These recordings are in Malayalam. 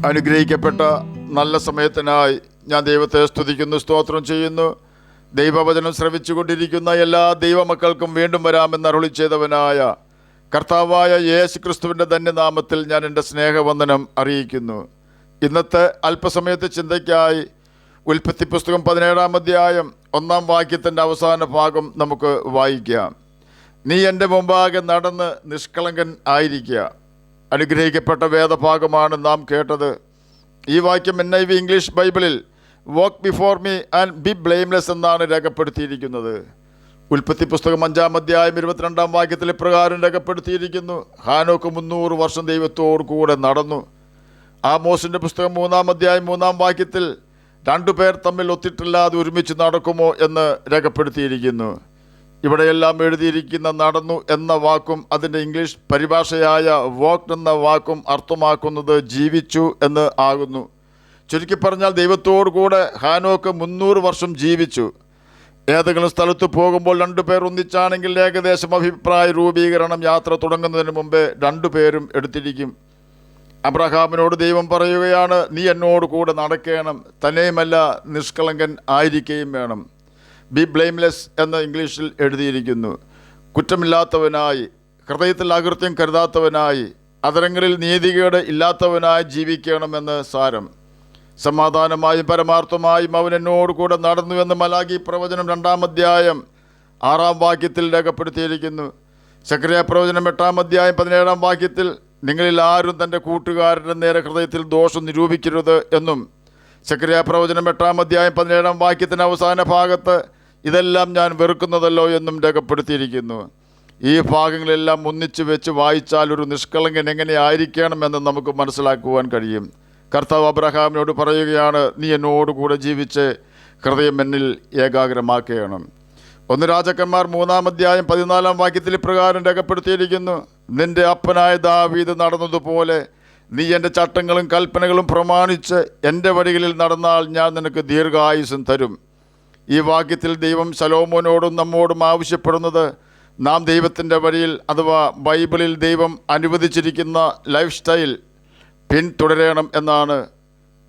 അനുഗ്രഹിക്കപ്പെട്ട നല്ല സമയത്തിനായി ഞാൻ ദൈവത്തെ സ്തുതിക്കുന്നു, സ്തോത്രം ചെയ്യുന്നു. ദൈവവചനം ശ്രവിച്ചുകൊണ്ടിരിക്കുന്ന എല്ലാ ദൈവമക്കൾക്കും വീണ്ടും വരാമെന്ന് അരുളി ചെയ്തവനായ കർത്താവായ യേശു ക്രിസ്തുവിൻ്റെ ധന്യനാമത്തിൽ ഞാൻ എൻ്റെ സ്നേഹവന്ദനം അറിയിക്കുന്നു. ഇന്നത്തെ അല്പസമയത്തെ ചിന്തയ്ക്കായി ഉൽപ്പത്തി പുസ്തകം 17-ാം അധ്യായം 1-ാം വാക്യത്തിൻ്റെ അവസാന ഭാഗം നമുക്ക് വായിക്കാം. നീ എൻ്റെ മുമ്പാകെ നടന്ന് നിഷ്കളങ്കൻ ആയിരിക്കുക. അനുഗ്രഹിക്കപ്പെട്ട വേദഭാഗമാണ് നാം കേട്ടത്. ഈ വാക്യം NIV ഇംഗ്ലീഷ് ബൈബിളിൽ walk before me and be blameless എന്നാണ് രേഖപ്പെടുത്തിയിരിക്കുന്നത്. ഉൽപ്പത്തി പുസ്തകം 5-ാം അധ്യായം 22-ാം വാക്യത്തിൽ ഇപ്രകാരം രേഖപ്പെടുത്തിയിരിക്കുന്നു: ഹാനോക്ക് 300 വർഷം ദൈവത്തോടു കൂടെ നടന്നു. ആമോസിൻ്റെ പുസ്തകം 3-ാം അധ്യായം 3-ാം വാക്യത്തിൽ 2 പേർ തമ്മിൽ ഒത്തിട്ടില്ലാതെ ഒരുമിച്ച് നടക്കുമോ എന്ന് രേഖപ്പെടുത്തിയിരിക്കുന്നു. ഇവിടെയെല്ലാം എഴുതിയിരിക്കുന്ന നടന്നു എന്ന വാക്കും അതിൻ്റെ ഇംഗ്ലീഷ് പരിഭാഷയായ വാക്ഡ് എന്ന വാക്കും അർത്ഥമാക്കുന്നത് ജീവിച്ചു എന്ന് ആകുന്നു. ചുരുക്കി പറഞ്ഞാൽ ദൈവത്തോടു കൂടെ ഹാനോക്ക് 300 വർഷം ജീവിച്ചു. ഏതെങ്കിലും സ്ഥലത്ത് പോകുമ്പോൾ 2 പേർ ഒന്നിച്ചാണെങ്കിൽ ഏകദേശം അഭിപ്രായ രൂപീകരണം യാത്ര തുടങ്ങുന്നതിന് മുമ്പേ 2 പേരും എടുത്തിരിക്കും. അബ്രഹാമിനോട് ദൈവം പറയുകയാണ്, നീ എന്നോട് കൂടെ നടക്കണം, തന്നെയുമല്ല നിഷ്കളങ്കൻ ആയിരിക്കുകയും വേണം. ബി ബ്ലെയിംലെസ് എന്ന് ഇംഗ്ലീഷിൽ എഴുതിയിരിക്കുന്നു. കുറ്റമില്ലാത്തവനായി, ഹൃദയത്തിൽ അകൃത്യം കരുതാത്തവനായി, അധരങ്ങളിൽ നീതികേട് ഇല്ലാത്തവനായി ജീവിക്കണമെന്ന് സാരം. സമാധാനമായും പരമാർത്ഥമായും അവൻ എന്നോട് കൂടെ നടന്നുവെന്ന് മലാഖി പ്രവചനം 2-ാം അധ്യായം 6-ാം വാക്യത്തിൽ രേഖപ്പെടുത്തിയിരിക്കുന്നു. സെഖര്യാ പ്രവചനം 8-ാം അധ്യായം 17-ാം വാക്യത്തിൽ നിങ്ങളിൽ ആരും തൻ്റെ കൂട്ടുകാരൻ്റെ നേരെ ഹൃദയത്തിൽ ദോഷം നിരൂപിക്കരുത് എന്നും, സെഖര്യാ പ്രവചനം 8-ാം അധ്യായം 17-ാം വാക്യത്തിൻ്റെ അവസാന ഭാഗത്ത് ഇതെല്ലാം ഞാൻ വെറുക്കുന്നതല്ലോ എന്നും രേഖപ്പെടുത്തിയിരിക്കുന്നു. ഈ ഭാഗങ്ങളെല്ലാം ഒന്നിച്ചു വെച്ച് വായിച്ചാൽ ഒരു നിഷ്കളങ്കൻ എങ്ങനെ ആയിരിക്കണമെന്ന് നമുക്ക് മനസ്സിലാക്കുവാൻ കഴിയും. കർത്താവ് അബ്രഹാമിനോട് പറയുകയാണ്, നീ എന്നോടുകൂടെ ജീവിച്ച് ഹൃദയം എന്നിൽ ഏകാഗ്രമാക്കണം. 1 രാജാക്കന്മാർ 3-ാം അധ്യായം 14-ാം വാക്യത്തിൽ ഇപ്രകാരം രേഖപ്പെടുത്തിയിരിക്കുന്നു: നിന്റെ അപ്പനായ ദാവീദ് നടന്നതുപോലെ നീ എൻ്റെ ചട്ടങ്ങളും കൽപ്പനകളും പ്രമാണിച്ച് എൻ്റെ വഴികളിൽ നടന്നാൽ ഞാൻ നിനക്ക് ദീർഘായുസ്സും തരും. ഈ വാക്യത്തിൽ ദൈവം ശലോമോനോടും നമ്മോടും ആവശ്യപ്പെടുന്നത് നാം ദൈവത്തിൻ്റെ വഴിയിൽ അഥവാ ബൈബിളിൽ ദൈവം അനുവദിച്ചിരിക്കുന്ന ലൈഫ് സ്റ്റൈൽ പിന്തുടരണം എന്നാണ്.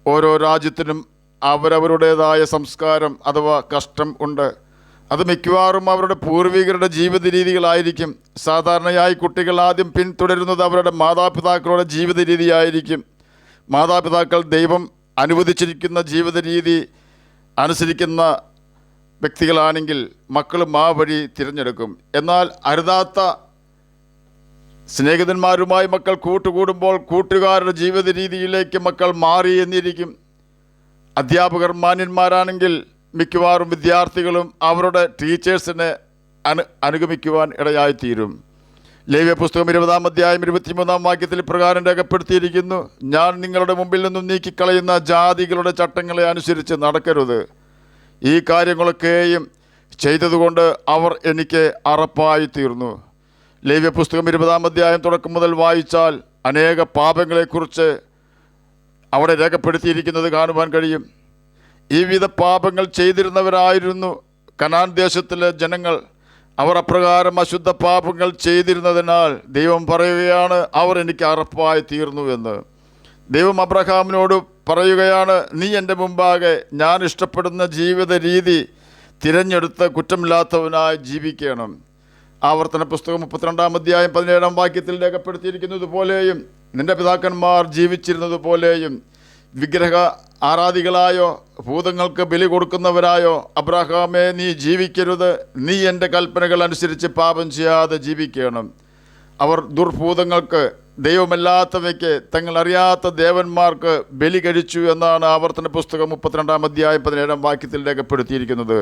ഓരോ രാജ്യത്തിനും അവരവരുടേതായ സംസ്കാരം അഥവാ കസ്റ്റം ഉണ്ട്. അത് മിക്കവാറും അവരുടെ പൂർവികരുടെ ജീവിത രീതികളായിരിക്കും. സാധാരണയായി കുട്ടികൾ ആദ്യം പിന്തുടരുന്നത് അവരുടെ മാതാപിതാക്കളുടെ ജീവിത രീതിയായിരിക്കും. മാതാപിതാക്കൾ ദൈവം അനുവദിച്ചിരിക്കുന്ന ജീവിത രീതി അനുസരിക്കുന്ന വ്യക്തികളാണെങ്കിൽ മക്കളും ആ വഴി തിരഞ്ഞെടുക്കും. എന്നാൽ അരുതാത്ത സ്നേഹിതന്മാരുമായി മക്കൾ കൂട്ടുകൂടുമ്പോൾ കൂട്ടുകാരുടെ ജീവിത രീതിയിലേക്ക് മക്കൾ മാറി എന്നിരിക്കും. അധ്യാപകർ മാന്യന്മാരാണെങ്കിൽ മിക്കവാറും വിദ്യാർത്ഥികളും അവരുടെ ടീച്ചേഴ്സിനെ അനുഗമിക്കുവാൻ ഇടയായിത്തീരും. ലേവ്യ പുസ്തകം 20-ാം അധ്യായം 23-ാം വാക്യത്തിൽ പ്രകാരം രേഖപ്പെടുത്തിയിരിക്കുന്നു: ഞാൻ നിങ്ങളുടെ മുമ്പിൽ നിന്നും നീക്കിക്കളയുന്ന ജാതികളുടെ ചട്ടങ്ങളെ അനുസരിച്ച് നടക്കരുത്. ഈ കാര്യങ്ങളൊക്കെയും ചെയ്തതുകൊണ്ട് അവർ എനിക്ക് അറപ്പായി തീർന്നു. ലേവ്യ പുസ്തകം 20-ാം അധ്യായം തുടക്കം മുതൽ വായിച്ചാൽ അനേക പാപങ്ങളെക്കുറിച്ച് അവിടെ രേഖപ്പെടുത്തിയിരിക്കുന്നത് കാണുവാൻ കഴിയും. ഈ വിധ പാപങ്ങൾ ചെയ്തിരുന്നവരായിരുന്നു കനാൻ ദേശത്തിലെ ജനങ്ങൾ. അവർ അപ്രകാരം അശുദ്ധ പാപങ്ങൾ ചെയ്തിരുന്നതിനാൽ ദൈവം പറയുകയാണ്, അവർ എനിക്ക് അറപ്പായി തീർന്നു എന്ന്. ദൈവം അബ്രഹാമിനോട് പറയുകയാണ്, നീ എൻ്റെ മുമ്പാകെ ഞാൻ ഇഷ്ടപ്പെടുന്ന ജീവിത രീതി തിരഞ്ഞെടുത്ത് കുറ്റമില്ലാത്തവനായി ജീവിക്കണം. ആവർത്തന പുസ്തകം 32-ാം അധ്യായം 17-ാം വാക്യത്തിൽ രേഖപ്പെടുത്തിയിരിക്കുന്നത് പോലെയും നിൻ്റെ പിതാക്കന്മാർ ജീവിച്ചിരുന്നത് പോലെയും വിഗ്രഹ ആരാധികളായോ ഭൂതങ്ങൾക്ക് ബലി കൊടുക്കുന്നവരായോ അബ്രഹാമേ നീ ജീവിക്കരുത്. നീ എൻ്റെ കൽപ്പനകൾ അനുസരിച്ച് പാപം ചെയ്യാതെ ജീവിക്കണം. അവർ ദുർഭൂതങ്ങൾക്ക്, ദൈവമല്ലാത്തവയ്ക്ക്, തങ്ങൾ അറിയാത്ത ദേവന്മാർക്ക് ബലി കഴിച്ചു എന്നാണ് ആവർത്തന പുസ്തകം 32-ാം അധ്യായം 17-ാം വാക്യത്തിൽ രേഖപ്പെടുത്തിയിരിക്കുന്നത്.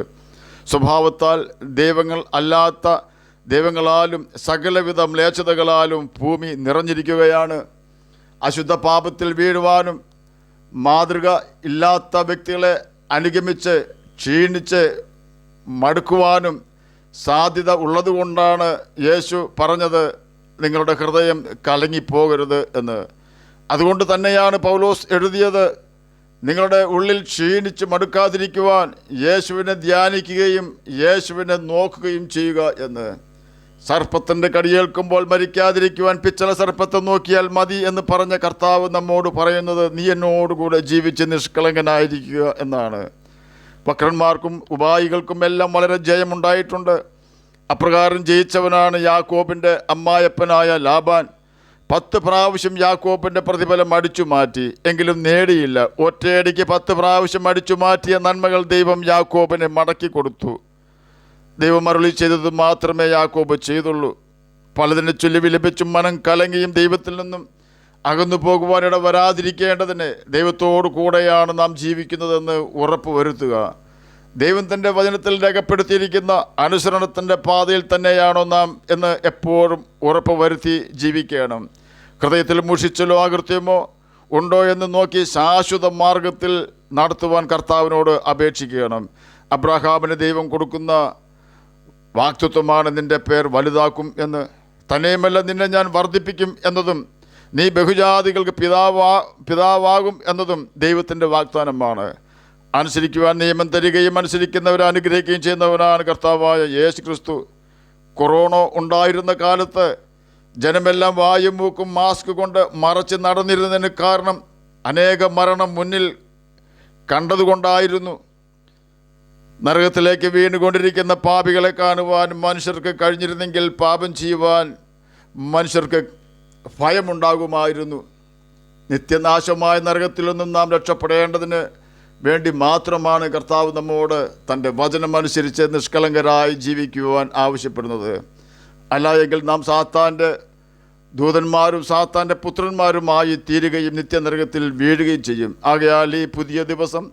സ്വഭാവത്താൽ ദൈവങ്ങൾ അല്ലാത്ത ദൈവങ്ങളാലും സകലവിധ മ്ലേച്ഛതകളാലും ഭൂമി നിറഞ്ഞിരിക്കുകയാണ്. അശുദ്ധ പാപത്തിൽ വീഴുവാനും മാതൃക ഇല്ലാത്ത വ്യക്തികളെ അനുഗമിച്ച് ക്ഷീണിച്ച് മടുക്കുവാനും സാധ്യത ഉള്ളതുകൊണ്ടാണ് യേശു പറഞ്ഞത്, നിങ്ങളുടെ ഹൃദയം കലങ്ങിപ്പോകരുത് എന്ന്. അതുകൊണ്ട് തന്നെയാണ് പൗലോസ് എഴുതിയത്, നിങ്ങളുടെ ഉള്ളിൽ ക്ഷീണിച്ച് മടുക്കാതിരിക്കുവാൻ യേശുവിനെ ധ്യാനിക്കുകയും യേശുവിനെ നോക്കുകയും ചെയ്യുക എന്ന്. സർപ്പത്തിൻ്റെ കടിയേൽക്കുമ്പോൾ മരിക്കാതിരിക്കുവാൻ പിച്ചള സർപ്പത്തെ നോക്കിയാൽ മതി എന്ന് പറഞ്ഞ കർത്താവ് നമ്മോട് പറയുന്നത് നീ എന്നോടുകൂടെ ജീവിച്ച് നിഷ്കളങ്കനായിരിക്കുക എന്നാണ്. വക്രന്മാർക്കും ഉപായികൾക്കും എല്ലാം വളരെ ജയമുണ്ടായിട്ടുണ്ട്. അപ്രകാരം ജയിച്ചവനാണ് യാക്കോബിൻ്റെ അമ്മായപ്പനായ ലാബാൻ. 10 പ്രാവശ്യം യാക്കോബിൻ്റെ പ്രതിഫലം അടിച്ചു മാറ്റി, എങ്കിലും നേടിയില്ല. ഒറ്റയടിക്ക് 10 പ്രാവശ്യം അടിച്ചു മാറ്റിയ നന്മകൾ ദൈവം യാക്കോബിനെ മടക്കി കൊടുത്തു. ദൈവം അരുളി ചെയ്തത് മാത്രമേ യാക്കോബ് ചെയ്തുള്ളൂ. പലതിനെ ചൊല്ലി വിലപിച്ചും മനം കലങ്ങിയും ദൈവത്തിൽ നിന്നും അകന്നു പോകുവാനിട വരാതിരിക്കേണ്ടതിന് ദൈവത്തോടു കൂടെയാണ് നാം ജീവിക്കുന്നതെന്ന് ഉറപ്പ് വരുത്തുക. ദൈവം തൻ്റെ വചനത്തിൽ രേഖപ്പെടുത്തിയിരിക്കുന്ന അനുസരണത്തിൻ്റെ പാതയിൽ തന്നെയാണോ നാം എന്ന് എപ്പോഴും ഉറപ്പ് വരുത്തി ജീവിക്കണം. ഹൃദയത്തിൽ മുഷിച്ചലോ അകൃത്യമോ ഉണ്ടോ എന്ന് നോക്കി ശാശ്വത മാർഗത്തിൽ നടത്തുവാൻ കർത്താവിനോട് അപേക്ഷിക്കണം. അബ്രഹാമിന് ദൈവം കൊടുക്കുന്ന വാക്തത്വമാണ് നിൻ്റെ പേർ വലുതാക്കും എന്ന്. തന്നെയുമല്ല, നിന്നെ ഞാൻ വർദ്ധിപ്പിക്കും എന്നതും നീ ബഹുജാതികൾക്ക് പിതാവാകും എന്നതും ദൈവത്തിൻ്റെ വാഗ്ദാനമാണ്. അനുസരിക്കുവാൻ നിയമം തരികയും അനുസരിക്കുന്നവരെ അനുഗ്രഹിക്കുകയും ചെയ്യുന്നവനാണ് കർത്താവായ യേശു ക്രിസ്തു. കൊറോണ ഉണ്ടായിരുന്ന കാലത്ത് ജനമെല്ലാം വായും മൂക്കും മാസ്ക് കൊണ്ട് മറച്ച് നടന്നിരുന്നതിന് കാരണം അനേക മരണം മുന്നിൽ കണ്ടതുകൊണ്ടായിരുന്നു. നരകത്തിലേക്ക് വീണുകൊണ്ടിരിക്കുന്ന പാപികളെ കാണുവാൻ മനുഷ്യർക്ക് കഴിഞ്ഞിരുന്നെങ്കിൽ പാപം ചെയ്യുവാൻ മനുഷ്യർക്ക് ഭയമുണ്ടാകുമായിരുന്നു. നിത്യനാശമായ നരകത്തിൽ നിന്നും നാം രക്ഷപ്പെടേണ്ടതിന് വേണ്ടി മാത്രമാണ് കർത്താവ് നമ്മോട് തൻ്റെ വചനം അനുസരിച്ച് നിഷ്കളങ്കരായി ജീവിക്കുവാൻ ആവശ്യപ്പെടുന്നത്. അല്ല എങ്കിൽ നാം സാത്താൻ്റെ ദൂതന്മാരും സാത്താൻ്റെ പുത്രന്മാരുമായി തീരുകയും നിത്യനരകത്തിൽ വീഴുകയും ചെയ്യും. ആകയാൽ ഈ പുതിയ ദിവസം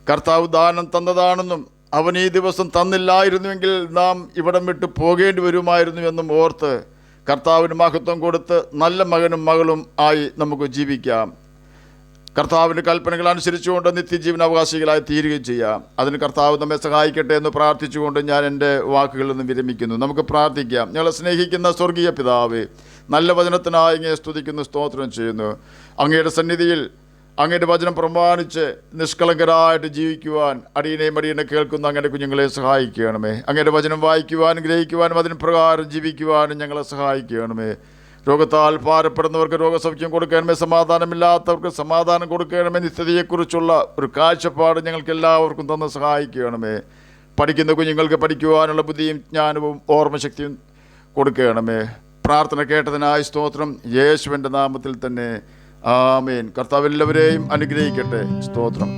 കർത്താവ് ദാനം തന്നതാണെന്നും അവൻ ഈ ദിവസം തന്നില്ലായിരുന്നുവെങ്കിൽ നാം ഇവിടം വിട്ട് പോകേണ്ടി വരുമായിരുന്നു എന്നും ഓർത്ത് കർത്താവിന് മഹത്വം കൊടുത്ത് നല്ല മകനും മകളും ആയി നമുക്ക് ജീവിക്കാം. കർത്താവിൻ്റെ കൽപ്പനകൾ അനുസരിച്ചുകൊണ്ട് നിത്യജീവൻ അവകാശികളായി തീരുകയും ചെയ്യാം. അതിന് കർത്താവ് നമ്മെ സഹായിക്കട്ടെ എന്ന് പ്രാർത്ഥിച്ചുകൊണ്ട് ഞാൻ എൻ്റെ വാക്കുകളിൽ നിന്ന് വിരമിക്കുന്നു. നമുക്ക് പ്രാർത്ഥിക്കാം. ഞങ്ങളെ സ്നേഹിക്കുന്ന സ്വർഗീയ പിതാവേ, നല്ല വചനത്തിനായി അങ്ങയെ സ്തുതിക്കുന്നു, സ്തോത്രം ചെയ്യുന്നു. അങ്ങയുടെ സന്നിധിയിൽ അങ്ങയുടെ വചനം പ്രമാണിച്ച് നിഷ്കളങ്കരായിട്ട് ജീവിക്കുവാൻ അടിയനെ കേൾക്കുന്ന അങ്ങയുടെ കുഞ്ഞുങ്ങളെ സഹായിക്കണമേ. അങ്ങയുടെ വചനം വായിക്കുവാനും ഗ്രഹിക്കുവാനും അതിന് പ്രകാരം ജീവിക്കുവാനും ഞങ്ങളെ സഹായിക്കണമേ. രോഗത്താൽ ഭാരപ്പെടുന്നവർക്ക് രോഗസൗഖ്യം കൊടുക്കണമേ. സമാധാനമില്ലാത്തവർക്ക് സമാധാനം കൊടുക്കണമേ. നിത്യതയെക്കുറിച്ചുള്ള ഒരു കാഴ്ചപ്പാട് ഞങ്ങൾക്ക് എല്ലാവർക്കും തന്ന് സഹായിക്കണമേ. പഠിക്കുന്ന കുഞ്ഞുങ്ങൾക്ക് പഠിക്കുവാനുള്ള ബുദ്ധിയും ജ്ഞാനവും ഓർമ്മശക്തിയും കൊടുക്കണമേ. പ്രാർത്ഥന കേട്ടതിനായി സ്തോത്രം. യേശുവിൻ്റെ നാമത്തിൽ തന്നെ ആമേൻ. കർത്താവ് എല്ലാവരെയും അനുഗ്രഹിക്കട്ടെ. സ്തോത്രം.